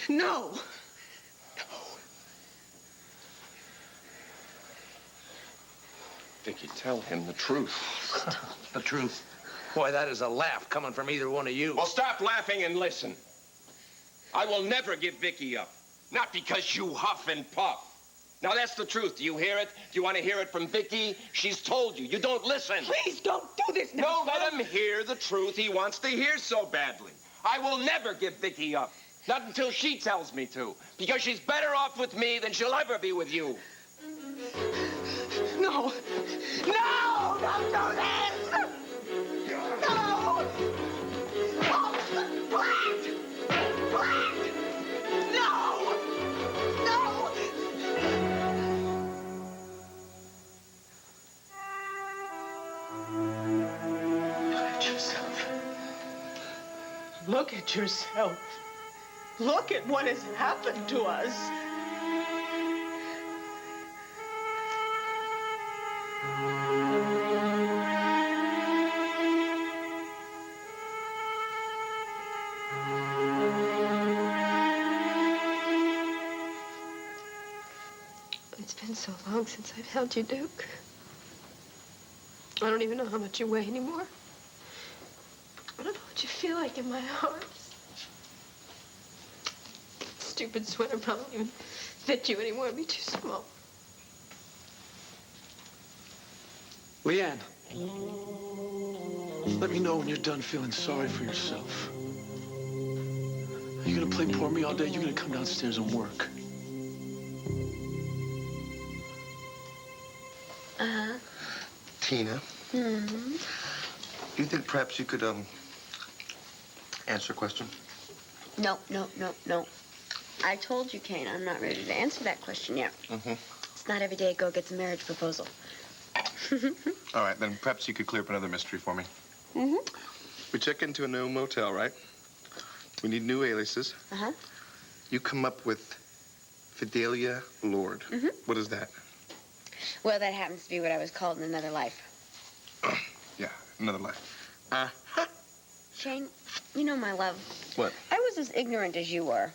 No. Vicky, tell him the truth. The truth? Boy, that is a laugh coming from either one of you. Well, stop laughing and listen. I will never give Vicky up. Not because you huff and puff. Now, that's the truth. Do you hear it? Do you want to hear it from Vicky? She's told you. You don't listen. Please don't do this now. No, let him hear the truth he wants to hear so badly. I will never give Vicky up. Not until she tells me to. Because she's better off with me than she'll ever be with you. No. No! Don't do this! No! Oh, Brad! Brad! No! No! Look at yourself. Look at yourself. Look at what has happened to us. It's been so long since I've held you, Duke. I don't even know how much you weigh anymore. I don't know what you feel like in my arms. Stupid sweater probably won't even fit you anymore. It'd be too small. Leanne, let me know when you're done feeling sorry for yourself. Are you gonna play poor me all day? You're gonna come downstairs and work. Tina. Do you think perhaps you could, answer a question? No. I told you, Kane, I'm not ready to answer that question yet. It's not every day a girl gets a marriage proposal. All right, then perhaps you could clear up another mystery for me. We check into a new motel, right? We need new aliases. You come up with Fidelia Lord. What is that? Well, that happens to be what I was called in another life. Yeah, another life. Shane, you know, my love. What? I was as ignorant as you were.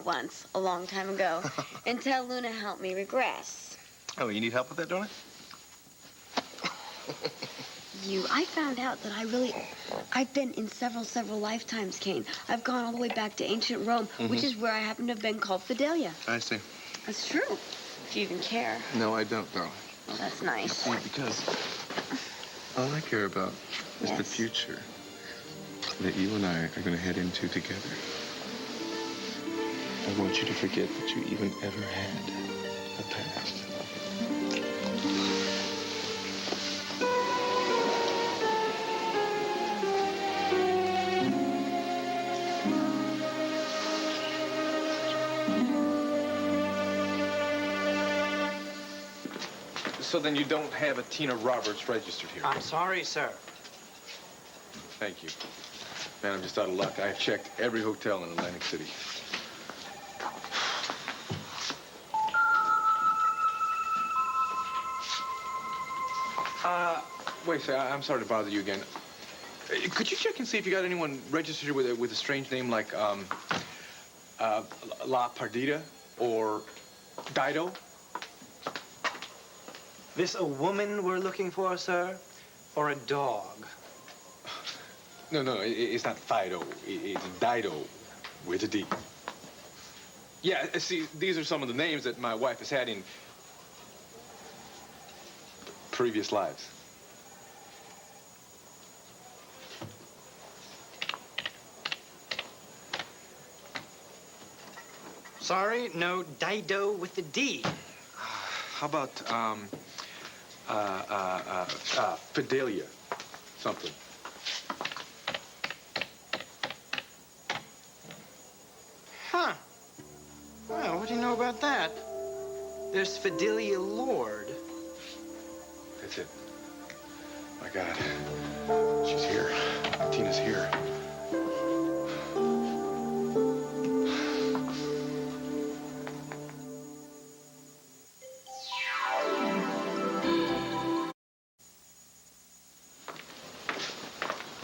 Once, a long time ago. Until Luna helped me regress. Oh, you need help with that, don't I? I found out that I've been in several lifetimes, Kane. I've gone all the way back to ancient Rome, which is where I happen to have been called Fidelia. I see. That's true. If you even care. No, I don't, darling. Well, that's nice. See, because all I care about is the future that you and I are going to head into together. I want you to forget that you even ever had a past. So then you don't have a Tina Roberts registered here? I'm sorry, sir. Thank you. Man, I'm just out of luck. I've checked every hotel in Atlantic City. Wait a second. I'm sorry to bother you again. Could you check and see if you got anyone registered with a strange name like La Perdita or Dido? This a woman we're looking for, sir? Or a dog? No, it's not Fido. It's Dido with a D. Yeah, see, these are some of the names that my wife has had in previous lives. Sorry, no Dido with a D. How about, Fidelia something? Huh. Well, what do you know about that? There's Fidelia Lord. That's it. My God. She's here. Tina's here.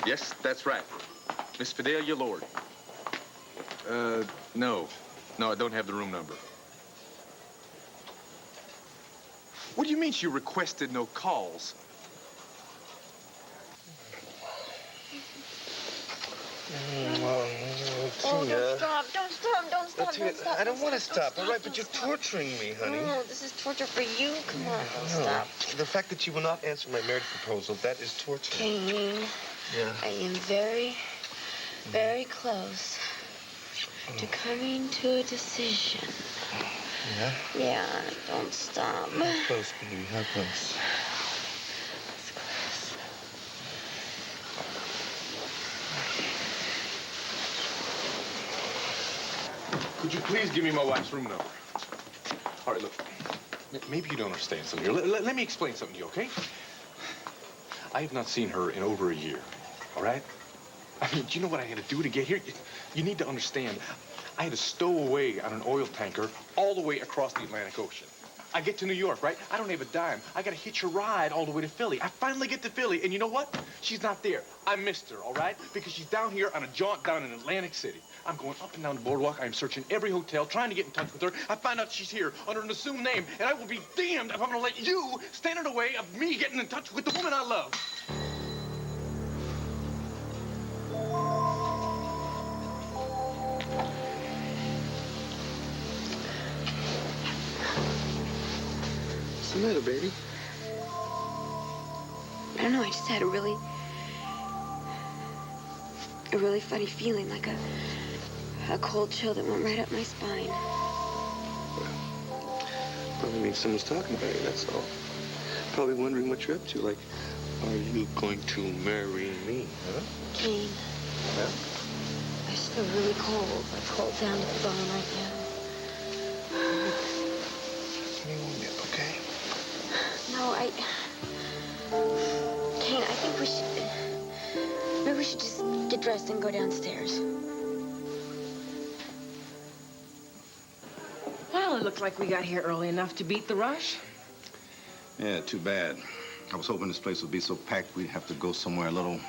Yes, that's right. Miss Fidelia Lord. No. No, I don't have the room number. What do you mean she requested no calls? Oh, don't stop, don't stop, don't stop, don't stop. I don't want to stop, all right? don't But you're stop. torturing me, honey. No, this is torture for you. Come on, don't No. stop. The fact that you will not answer my marriage proposal, that is torture. Kane, Yeah. I am very, very close to coming to a decision. Yeah? Yeah, don't stop. How close, baby? How close? It's close. Could you please give me my wife's room number? All right, look. Maybe you don't understand something here. Let me explain something to you, okay? I have not seen her in over a year, all right? I mean, do you know what I had to do to get here? You need to understand. I had to stow away on an oil tanker all the way across the Atlantic Ocean. I get to New York, right? I don't have a dime. I gotta hitch a ride all the way to Philly. I finally get to Philly, and you know what? She's not there. I missed her, all right? Because she's down here on a jaunt down in Atlantic City. I'm going up and down the boardwalk. I'm searching every hotel, trying to get in touch with her. I find out she's here under an assumed name, and I will be damned if I'm gonna let you stand in the way of me getting in touch with the woman I love. What's the matter, baby? I don't know, I just had a really funny feeling, like a cold chill that went right up my spine. Probably means someone's talking about you, that's all. Probably wondering what you're up to, like, are you going to marry me, huh? Kane, Yeah? I just feel really cold, like cold down to the bone right now. Let me warm you up, okay? No, Kane, I think maybe we should just get dressed and go downstairs. Well, it looks like we got here early enough to beat the rush. Yeah, too bad. I was hoping this place would be so packed we'd have to go somewhere a little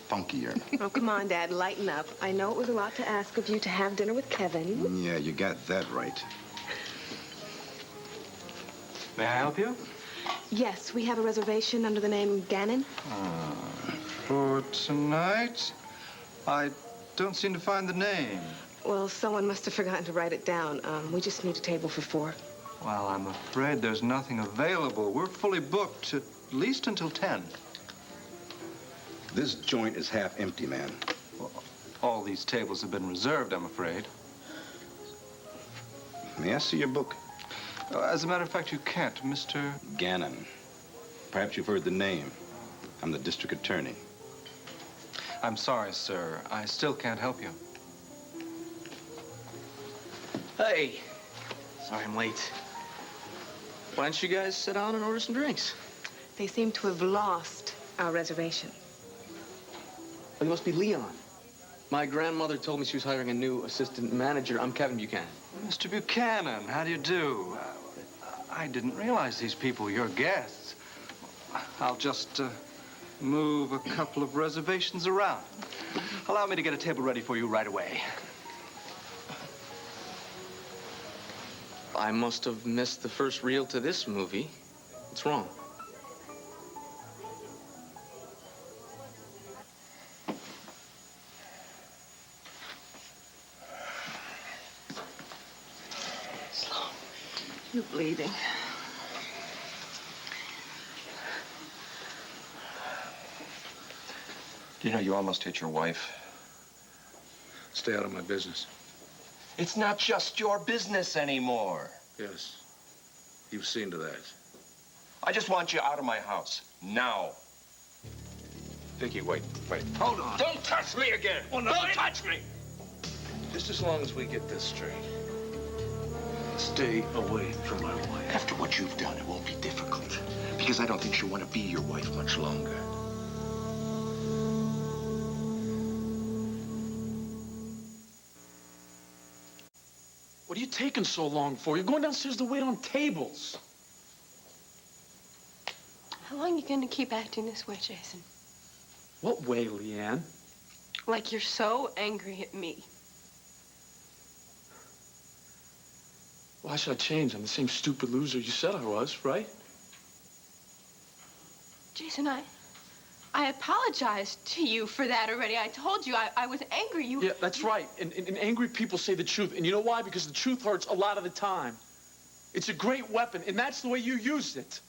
funkier. Oh, come on, Dad, lighten up. I know it was a lot to ask of you to have dinner with Kevin. Yeah, you got that right. May I help you? Yes, we have a reservation under the name Gannon. For tonight? I don't seem to find the name. Well, someone must have forgotten to write it down. We just need a table for 4. Well, I'm afraid there's nothing available. We're fully booked at least until 10. This joint is half empty, man. Well, all these tables have been reserved, I'm afraid. May I see your book? As a matter of fact, you can't, Mr. Gannon. Perhaps you've heard the name. I'm the district attorney. I'm sorry, sir. I still can't help you. Hey. Sorry I'm late. Why don't you guys sit down and order some drinks? They seem to have lost our reservation. Well, you must be Leon. My grandmother told me she was hiring a new assistant manager. I'm Kevin Buchanan. Mr. Buchanan, how do you do? I didn't realize these people were your guests. I'll just move a couple of reservations around. Allow me to get a table ready for you right away. I must have missed the first reel to this movie. What's wrong? You're bleeding. You know, you almost hit your wife. Stay out of my business. It's not just your business anymore. Yes. You've seen to that. I just want you out of my house. Now. Vicky, wait. Hold on. Don't touch me again. Don't touch me. Just as long as we get this straight. Stay away from my wife. After what you've done, it won't be difficult. Because I don't think she'll want to be your wife much longer. What are you taking so long for? You're going downstairs to wait on tables. How long are you going to keep acting this way, Jason? What way, Leanne? Like you're so angry at me. Why should I change? I'm the same stupid loser you said I was, right? Jason, I apologized to you for that already. I told you I was angry. Yeah, that's right. And angry people say the truth. And you know why? Because the truth hurts a lot of the time. It's a great weapon, and that's the way you used it.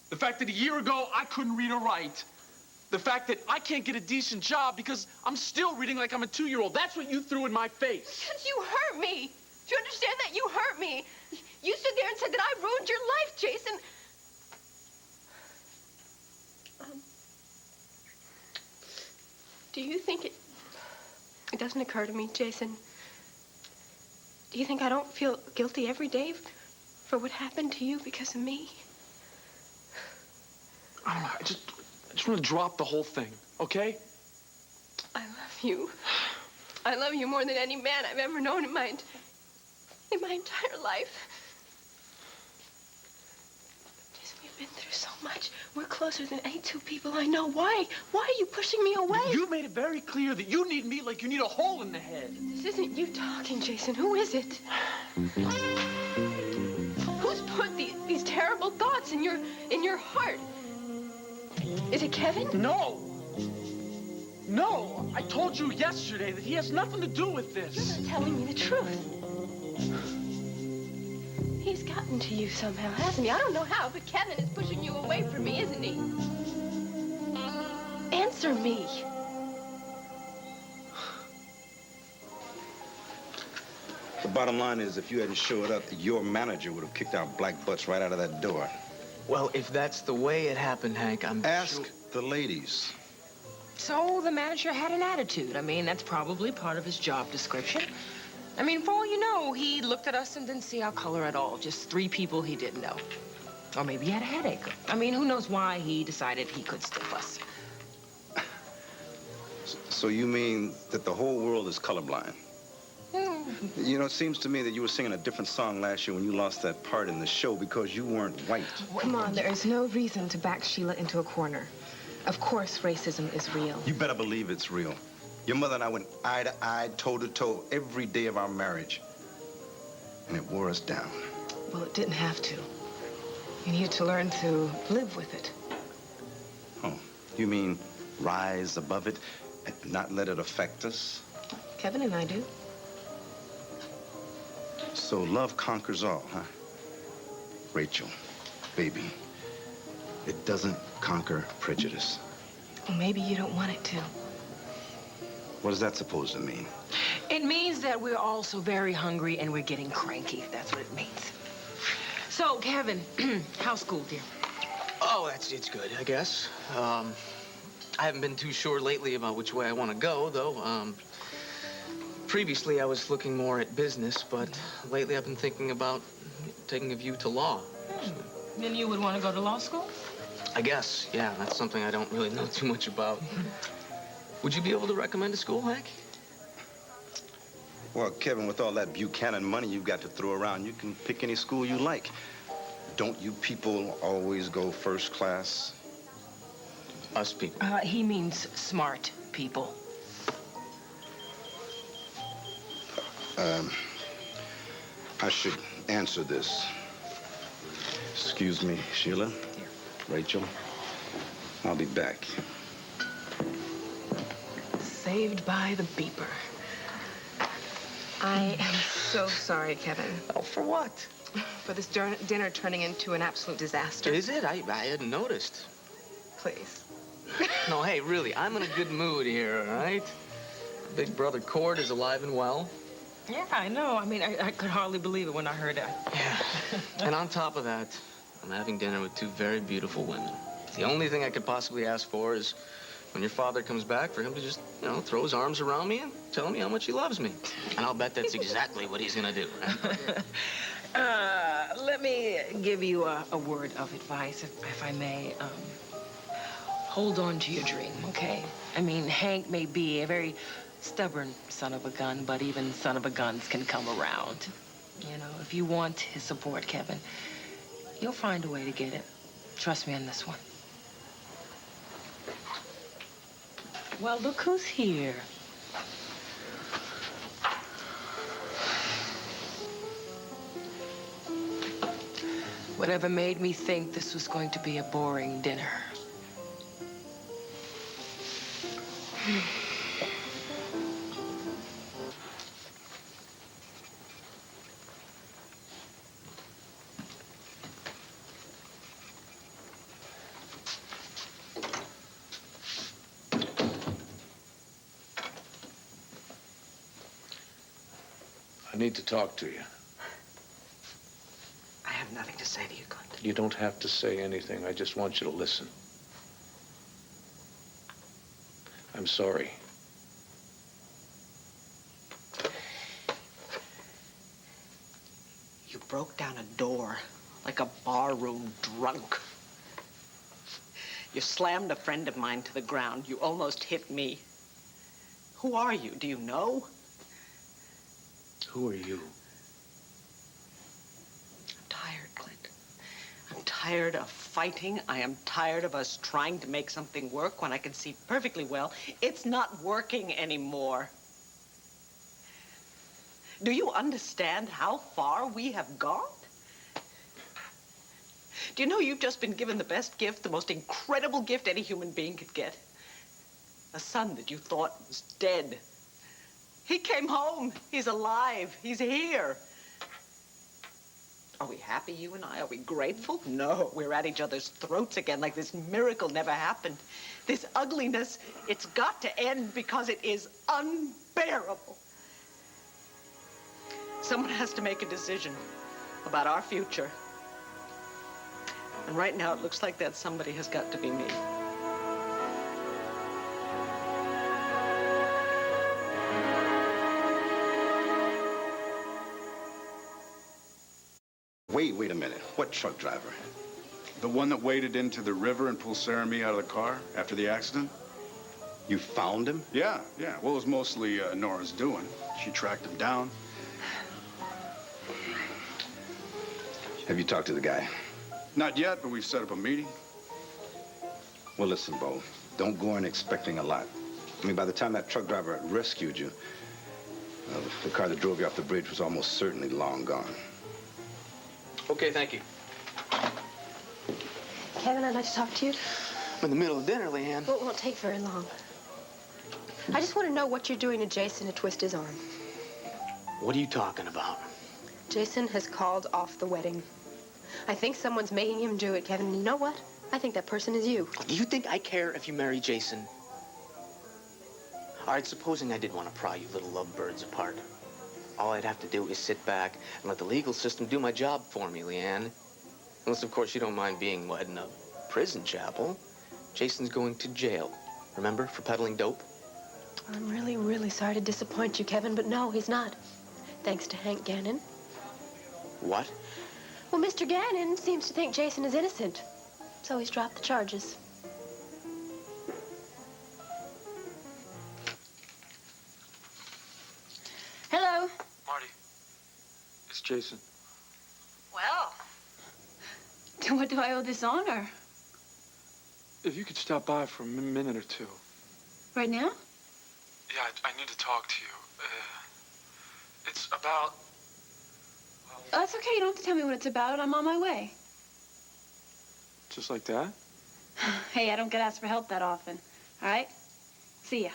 The fact that a year ago I couldn't read or write. The fact that I can't get a decent job because I'm still reading like I'm a 2-year-old. That's what you threw in my face. Because you hurt me. Do you understand that? You hurt me. You stood there and said that I ruined your life, Jason. Do you think it doesn't occur to me, Jason? Do you think I don't feel guilty every day for what happened to you because of me? I don't know. I just want to drop the whole thing, okay? I love you. I love you more than any man I've ever known in my entire life. Jason, we've been through so much. We're closer than any two people I know. Why? Why are you pushing me away? You made it very clear that you need me like you need a hole in the head. This isn't you talking, Jason. Who is it? Who's put these terrible thoughts in your heart? Is it Kevin? No. No. I told you yesterday that he has nothing to do with this. You're not telling me the truth. He's gotten to you somehow, hasn't he? I don't know how, but Kevin is pushing you away from me, isn't he? Answer me. The bottom line is, if you hadn't showed up, your manager would have kicked our black butts right out of that door. Well, if that's the way it happened, Hank, I'm Ask sure... the ladies. So the manager had an attitude. I mean, that's probably part of his job description. I mean, for all you know, he looked at us and didn't see our color at all. Just 3 people he didn't know. Or maybe he had a headache. I mean, who knows why he decided he could stiff us. So you mean that the whole world is colorblind? You know, it seems to me that you were singing a different song last year when you lost that part in the show because you weren't white. Come on, there is no reason to back Sheila into a corner. Of course, racism is real. You better believe it's real. Your mother and I went eye to eye, toe to toe, every day of our marriage. And it wore us down. Well, it didn't have to. You needed to learn to live with it. Oh, you mean rise above it and not let it affect us? Kevin and I do. So love conquers all, huh? Rachel, baby, it doesn't conquer prejudice. Well, maybe you don't want it to. What is that supposed to mean? It means that we're all so very hungry and we're getting cranky. That's what it means. So, Kevin, how's school, dear? Oh, it's good, I guess. I haven't been too sure lately about which way I want to go, though. Previously, I was looking more at business, but lately I've been thinking about taking a view to law. Then you would want to go to law school? I guess, yeah. That's something I don't really know too much about. Would you be able to recommend a school, Hank? Well, Kevin, with all that Buchanan money you've got to throw around, you can pick any school you like. Don't you people always go first class? Us people. He means smart people. I should answer this. Excuse me, Sheila. Rachel, I'll be back. Saved by the beeper. I am so sorry, Kevin. Oh, for what? For this dinner turning into an absolute disaster. Is it? I hadn't noticed. Please. No, hey, really, I'm in a good mood here, all right? Big brother Cord is alive and well. Yeah, I know. I mean, I could hardly believe it when I heard that. Yeah. And on top of that, I'm having dinner with 2 very beautiful women. The only thing I could possibly ask for is when your father comes back for him to just, you know, throw his arms around me and tell me how much he loves me. And I'll bet that's exactly what he's gonna do. Let me give you a word of advice, if I may. Hold on to your dream, okay? I mean, Hank may be a very stubborn son of a gun, but even son of a guns can come around. You know, if you want his support, Kevin, you'll find a way to get it. Trust me on this one. Well, look who's here. Whatever made me think this was going to be a boring dinner? I need to talk to you. I have nothing to say to you, Clint. You don't have to say anything. I just want you to listen. I'm sorry. You broke down a door like a barroom drunk. You slammed a friend of mine to the ground. You almost hit me. Who are you? Do you know? Who are you? I'm tired, Clint. I'm tired of fighting. I am tired of us trying to make something work when I can see perfectly well it's not working anymore. Do you understand how far we have gone? Do you know you've just been given the best gift, the most incredible gift any human being could get? A son that you thought was dead. He came home. He's alive. He's here. Are we happy, you and I? Are we grateful? No, we're at each other's throats again like this miracle never happened. This ugliness, it's got to end because it is unbearable. Someone has to make a decision about our future. And right now, it looks like that somebody has got to be me. Wait a minute. What truck driver? The one that waded into the river and pulled Sarah and me out of the car after the accident? You found him? Yeah. Well, it was mostly Nora's doing. She tracked him down. Have you talked to the guy? Not yet, but we've set up a meeting. Well, listen, Bo. Don't go in expecting a lot. I mean, by the time that truck driver rescued you, the car that drove you off the bridge was almost certainly long gone. Okay, thank you. Kevin, I'd like to talk to you. I'm in the middle of dinner, Leanne. Well, it won't take very long. I just want to know what you're doing to Jason to twist his arm. What are you talking about? Jason has called off the wedding. I think someone's making him do it, Kevin. And you know what? I think that person is you. Do you think I care if you marry Jason? All right, supposing I did want to pry you little lovebirds apart. All I'd have to do is sit back and let the legal system do my job for me, Leanne. Unless, of course, you don't mind being, what, in a prison chapel. Jason's going to jail, remember, for peddling dope? I'm really, really sorry to disappoint you, Kevin, but no, he's not. Thanks to Hank Gannon. What? Well, Mr. Gannon seems to think Jason is innocent, so he's dropped the charges. Hello. Marty, it's Jason. Well, to what do I owe this honor? If you could stop by for a minute or two. Right now? Yeah, I need to talk to you. It's about... Oh, that's okay. You don't have to tell me what it's about. I'm on my way. Just like that? Hey, I don't get asked for help that often. All right? See ya.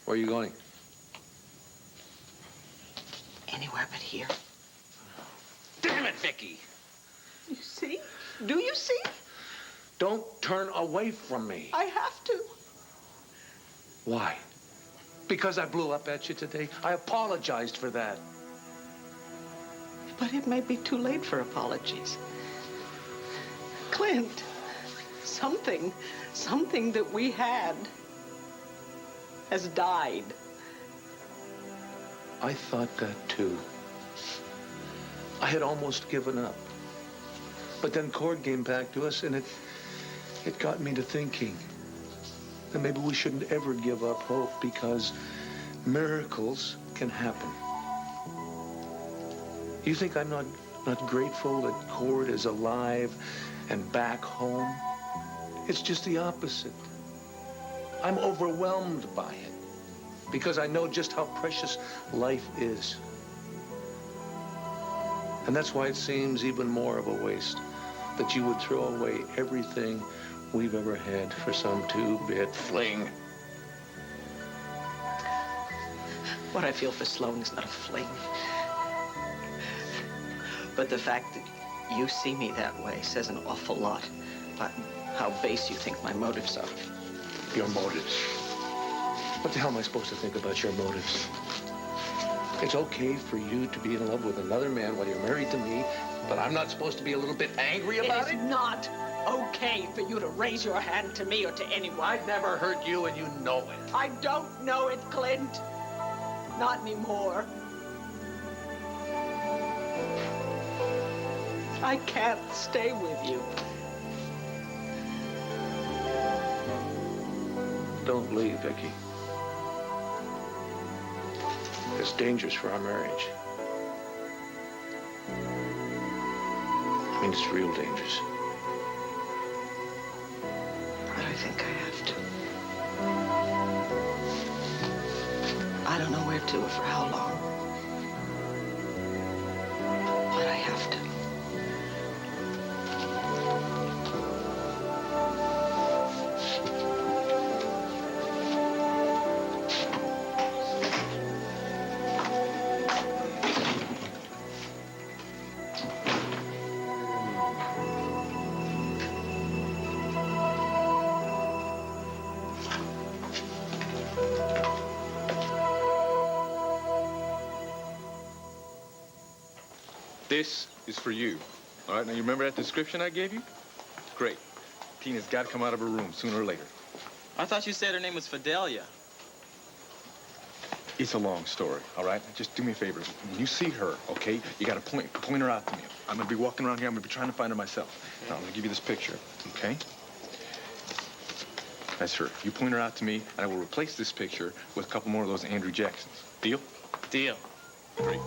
Where are you going? Anywhere but here. Damn it, Vicky! You see? Do you see? Don't turn away from me. I have to. Why? Because I blew up at you today? I apologized for that. But it may be too late for apologies. Clint, something that we had has died. I thought that too. I had almost given up. But then Cord came back to us, and it got me to thinking that maybe we shouldn't ever give up hope, because miracles can happen. You think I'm not grateful that Cord is alive and back home? It's just the opposite. I'm overwhelmed by it because I know just how precious life is. And that's why it seems even more of a waste that you would throw away everything we've ever had for some two-bit fling. What I feel for Sloan is not a fling. But the fact that you see me that way says an awful lot about how base you think my motives are. Your motives? What the hell am I supposed to think about your motives? It's okay for you to be in love with another man while you're married to me, but I'm not supposed to be a little bit angry about it? It is not okay for you to raise your hand to me or to anyone. I've never hurt you, and you know it. I don't know it, Clint. Not anymore. I can't stay with you. Don't leave, Vicky. It's dangerous for our marriage. I mean, it's real dangerous. But I think I have to. I don't know where to or for how long. But I have to. This is for you. All right, now you remember that description I gave you? Great. Tina's got to come out of her room sooner or later. I thought you said her name was Fidelia. It's a long story, all right? Just do me a favor. When you see her, okay, you got to point her out to me. I'm going to be walking around here. I'm going to be trying to find her myself. Now, I'm going to give you this picture, okay? That's her. You point her out to me, and I will replace this picture with a couple more of those Andrew Jacksons. Deal? Deal. Great.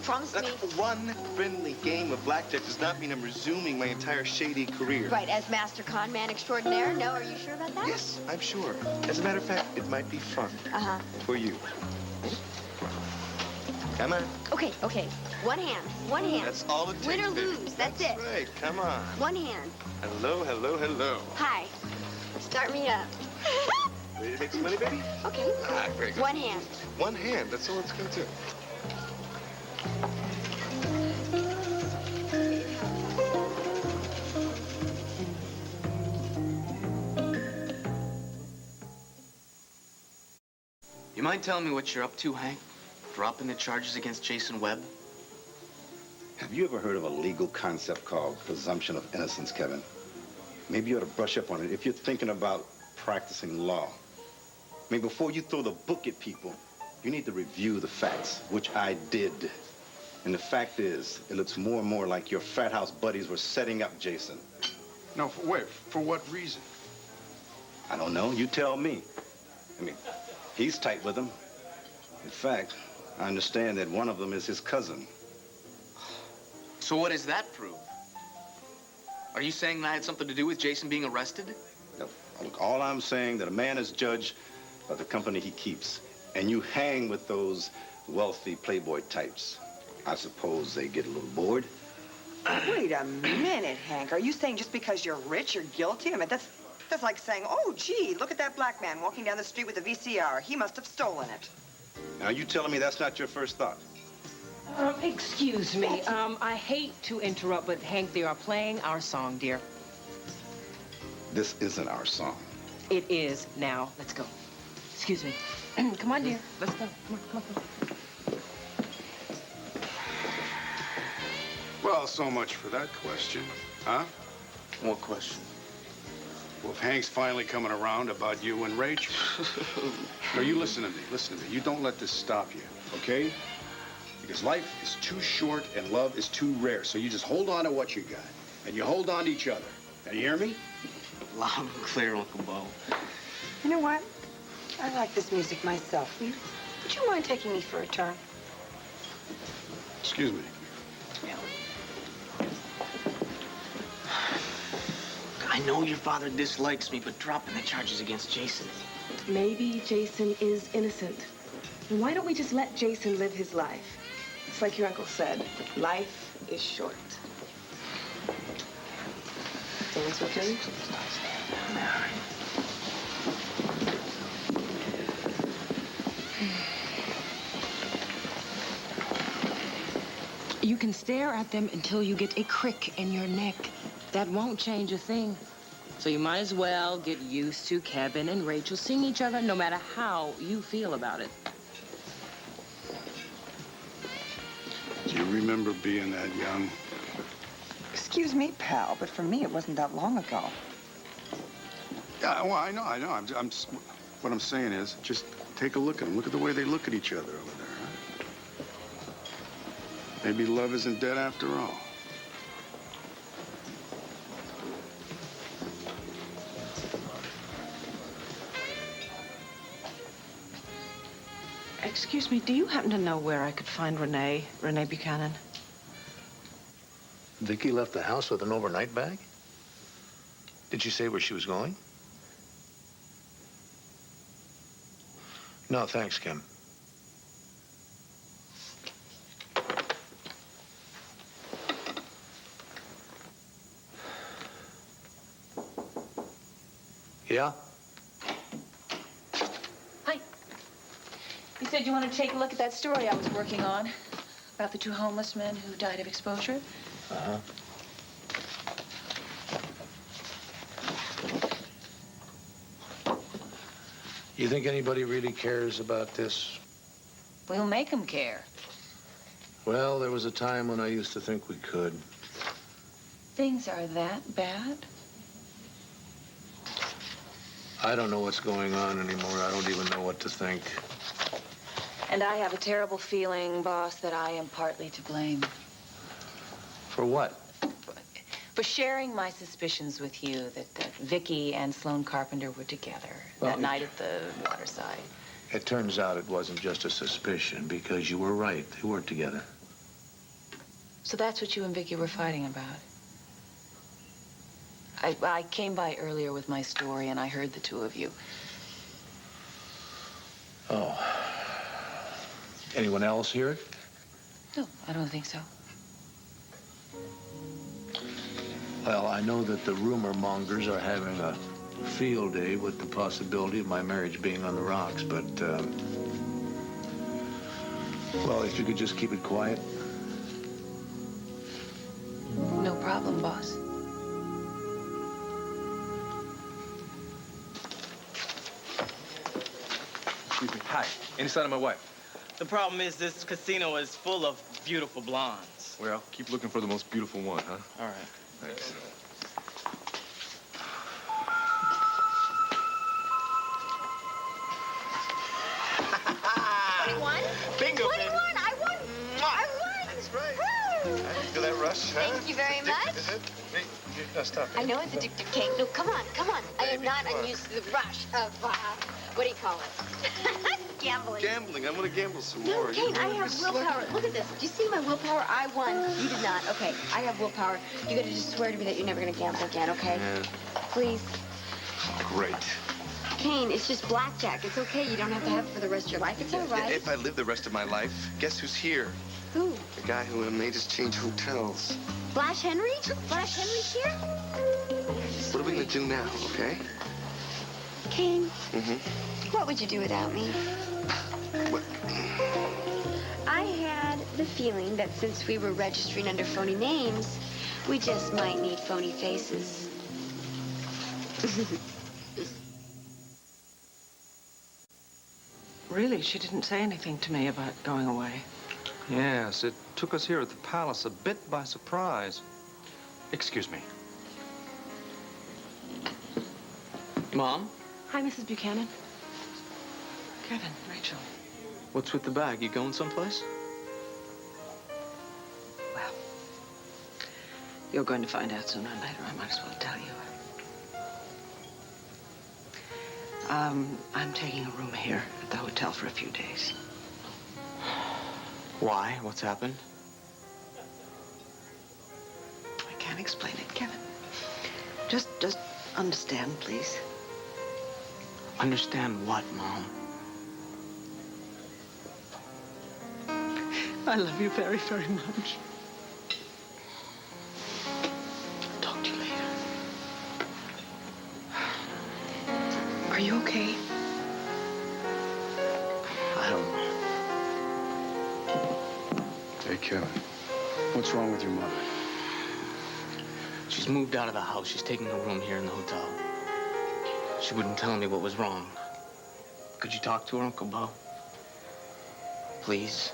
Promise me. One friendly game of blackjack does not mean I'm resuming my entire shady career. Right, as master con man extraordinaire? No, are you sure about that? Yes, I'm sure. As a matter of fact, it might be fun. Uh-huh. For you. Come on. Okay. One hand. That's all it takes. Win or baby. lose, that's it. Right, come on. One hand. Hello. Hi. Start me up. Ready to make some money, baby? Okay. Ah, very good. One hand. One hand, that's all it's gonna do. You mind telling me what you're up to, Hank? Dropping the charges against Jason Webb? Have you ever heard of a legal concept called presumption of innocence, Kevin? Maybe you ought to brush up on it if you're thinking about practicing law. I mean, before you throw the book at people, you need to review the facts, which I did. And the fact is, it looks more and more like your frat house buddies were setting up Jason. No, for where? For what reason? I don't know. You tell me. I mean, he's tight with them. In fact, I understand that one of them is his cousin. So what does that prove? Are you saying that I had something to do with Jason being arrested? No, look, all I'm saying that a man is judged by the company he keeps. And you hang with those wealthy playboy types. I suppose they get a little bored. Wait a minute, Hank. Are you saying just because you're rich, you're guilty? I mean, that's like saying, oh, gee, look at that black man walking down the street with a VCR. He must have stolen it. Now, you telling me that's not your first thought? Excuse me. I hate to interrupt, but Hank, they are playing our song, dear. This isn't our song. It is now. Let's go. Excuse me. Come on, dear. Let's go. Come on. Well, so much for that question, huh? What question? Well, if Hank's finally coming around about you and Rachel. No, you listen to me. You don't let this stop you, okay? Because life is too short and love is too rare. So you just hold on to what you got. And you hold on to each other. Now, you hear me? Loud and clear, Uncle Bo. You know what? I like this music myself. Would you mind taking me for a turn? Excuse me. I know your father dislikes me, but dropping the charges against Jason. Maybe Jason is innocent. And why don't we just let Jason live his life? It's like your uncle said, life is short. Dance with me? You can stare at them until you get a crick in your neck. That won't change a thing. So you might as well get used to Kevin and Rachel seeing each other no matter how you feel about it. Do you remember being that young? Excuse me, pal, but for me, it wasn't that long ago. Yeah, well, I know. What I'm saying is, just take a look at them. Look at the way they look at each other over there, huh? Maybe love isn't dead after all. Excuse me, do you happen to know where I could find Renee Buchanan? Vicky left the house with an overnight bag? Did she say where she was going? No, thanks, Kim. Yeah? Hi. You said you wanted to take a look at that story I was working on about the 2 homeless men who died of exposure. Uh-huh. You think anybody really cares about this? We'll make them care. Well, there was a time when I used to think we could. Things are that bad? I don't know what's going on anymore. I don't even know what to think. And I have a terrible feeling, boss, that I am partly to blame. For what? For sharing my suspicions with you that Vicky and Sloane Carpenter were together Well, that night at the waterside. It turns out it wasn't just a suspicion, because you were right. They were together. So that's what you and Vicky were fighting about. I came by earlier with my story, and I heard the two of you. Oh. Anyone else hear it? No, I don't think so. Well, I know that the rumor mongers are having a field day with the possibility of my marriage being on the rocks, but, well, if you could just keep it quiet. No problem, boss. Excuse me. Hi. Any sign of my wife? The problem is this casino is full of beautiful blondes. Well, keep looking for the most beautiful one, huh? All right. Thanks. Bingo, 21! I won! I won! That's right. Woo! Feel that rush, huh? Thank you very much. Is it? Wait, no, stop. I know it's addictive, Kate. No, come on, come on. I am not unused to the rush of, what do you call it? Gambling. Gambling. I'm gonna gamble some No, more. Kate, I have willpower. Look at this. Do you see my willpower? I won. You did not. Okay, I have willpower. You gotta just swear to me that you're never gonna gamble again, okay? Yeah. Please. Great. Kane, it's just blackjack. It's okay. You don't have to have it for the rest of your life. It's all right. If I live the rest of my life, guess who's here? Who? The guy who made us change hotels. Flash Henry? Flash Henry's here? What are we gonna do now, okay? Kane, Mm-hmm. what would you do without me? What? I had the feeling that since we were registering under phony names, we just might need phony faces. Really, she didn't say anything to me about going away. Yes, it took us here at the palace a bit by surprise. Excuse me. Mom? Hi, Mrs. Buchanan. Kevin, Rachel. What's with the bag? You going someplace? Well, you're going to find out sooner or later. I might as well tell you. I'm taking a room here at the hotel for a few days. Why? What's happened? I can't explain it, Kevin. Just understand, please. Understand what, Mom? I love you very, very much. Talk to you later. Are you okay? I don't know. Hey, Kevin. What's wrong with your mother? She's moved out of the house. She's taking a room here in the hotel. She wouldn't tell me what was wrong. Could you talk to her, Uncle Bo? Please?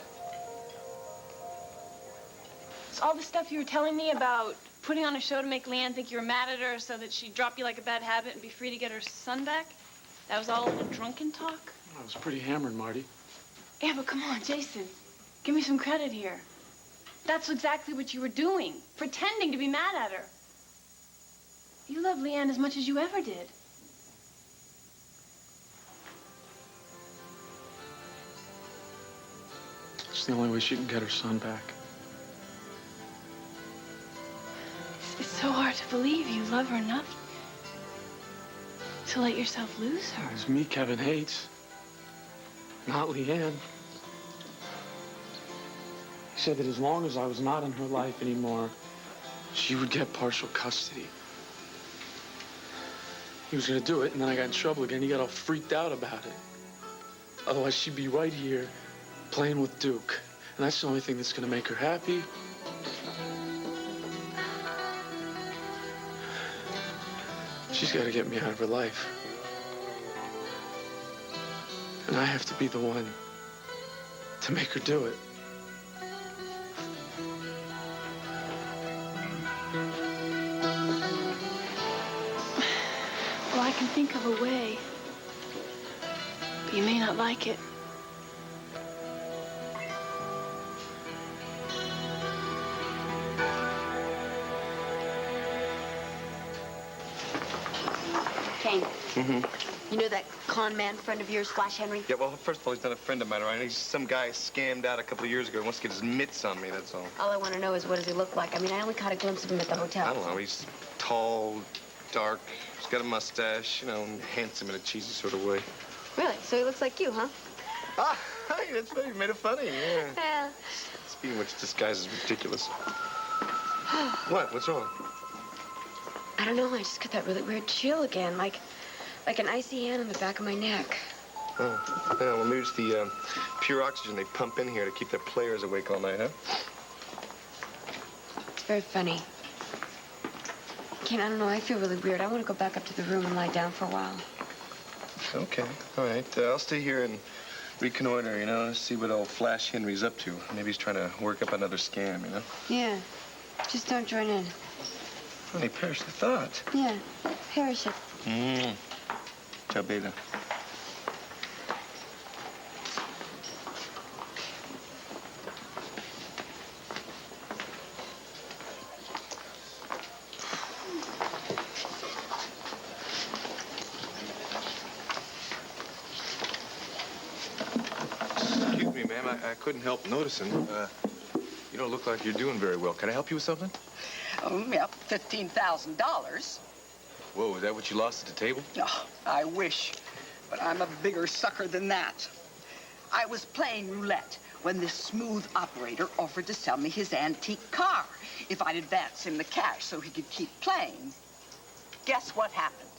It's all the stuff you were telling me about putting on a show to make Leanne think you were mad at her so that she'd drop you like a bad habit and be free to get her son back? That was all in a drunken talk? I was pretty hammered, Marty. Yeah, but come on, Jason. Give me some credit here. That's exactly what you were doing, pretending to be mad at her. You love Leanne as much as you ever did. It's the only way she can get her son back. It's so hard to believe you love her enough to let yourself lose her. It's me Kevin hates, not Leanne. He said that as long as I was not in her life anymore, she would get partial custody. He was gonna do it, and then I got in trouble again. He got all freaked out about it. Otherwise, she'd be right here playing with Duke. And that's the only thing that's gonna make her happy. She's gotta get me out of her life. And I have to be the one to make her do it. Well, I can think of a way, but you may not like it. Kane, Mm-hmm. you know that con man friend of yours, Flash Henry? Yeah, well, first of all, he's not a friend of mine, all right? He's some guy scammed out a couple of years ago. He wants to get his mitts on me, that's all. All I want to know is what does he look like? I mean, I only caught a glimpse of him at the hotel. I don't know. He's tall, dark, he's got a mustache, you know, and handsome in a cheesy sort of way. Really? So he looks like you, huh? Ah, hey, that's funny. You made it funny, yeah. Yeah. Speaking of which, disguise is ridiculous. What? What's wrong? I don't know. I just got that really weird chill again, like an icy hand on the back of my neck. Oh, yeah, well, maybe it's the pure oxygen they pump in here to keep their players awake all night, huh? It's very funny. Kane, I don't know. I feel really weird. I want to go back up to the room and lie down for a while. Okay, all right. I'll stay here and reconnoiter, you know, see what old Flash Henry's up to. Maybe he's trying to work up another scam, you know? Yeah. Just don't join in. Honey, perish the thought. Yeah. Perish it. Ciao, beta. Excuse me, ma'am. I couldn't help noticing. You don't look like you're doing very well. Can I help you with something? Yep, $15,000. Whoa, is that what you lost at the table? Oh, I wish, but I'm a bigger sucker than that. I was playing roulette when this smooth operator offered to sell me his antique car if I'd advance him the cash so he could keep playing. Guess what happened?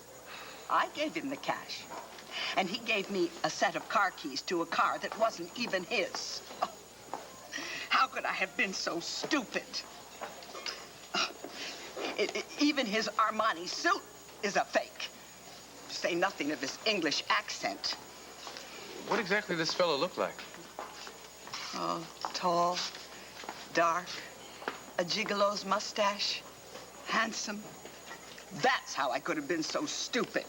I gave him the cash, and he gave me a set of car keys to a car that wasn't even his. Oh, how could I have been so stupid? Even his Armani suit is a fake. To say nothing of his English accent. What exactly does this fellow look like? Oh, tall, dark, a gigolo's mustache, handsome. That's how I could have been so stupid.